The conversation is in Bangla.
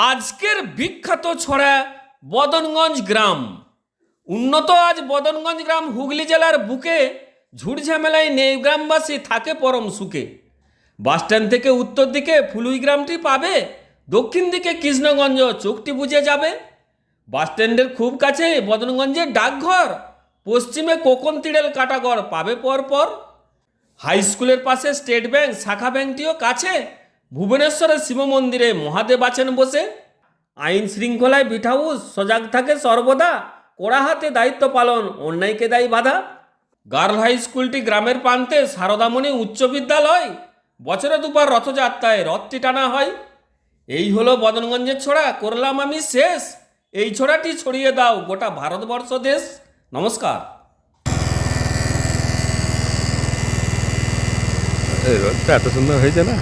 আজকের বিখ্যাত ছড়া বদনগঞ্জ গ্রাম। উন্নত আজ বদনগঞ্জ গ্রাম হুগলি জেলার বুকে, ঝুটঝামেলায় নেই গ্রামবাসী, থাকে পরম সুখে। বাসস্ট্যান্ড থেকে উত্তর দিকে ফুলুই গ্রামটি পাবে, দক্ষিণ দিকে কৃষ্ণগঞ্জ চোখটি বুঝে যাবে। বাসস্ট্যান্ডের খুব কাছে বদনগঞ্জের ডাকঘর, পশ্চিমে কোকন তিড়েল কাটাগড় পাবে পরপর। হাই স্কুলের পাশে স্টেট ব্যাংক শাখা ব্যাংকটিও কাছে, ভুবনেশ্বরের শিব মন্দিরে মহাদেব আছেন বসে। আইন শৃঙ্খলায় বিট হাউস সজাগ থাকে সর্বদা, কড়া হাতে দায়িত্ব পালন অন্যায়কে দেয় বাধা। গার্ল হাই স্কুলটি গ্রামের প্রান্তে সারদামণি উচ্চ বিদ্যালয়, বছরে দুবার রথযাত্রায় রথটি টানা হয়। এই হলো বদনগঞ্জের ছড়া, করলাম আমি শেষ। এই ছড়াটি ছড়িয়ে দাও গোটা ভারতবর্ষ দেশ। নমস্কার। এই রোডটা এত সুন্দর হয়েছে না।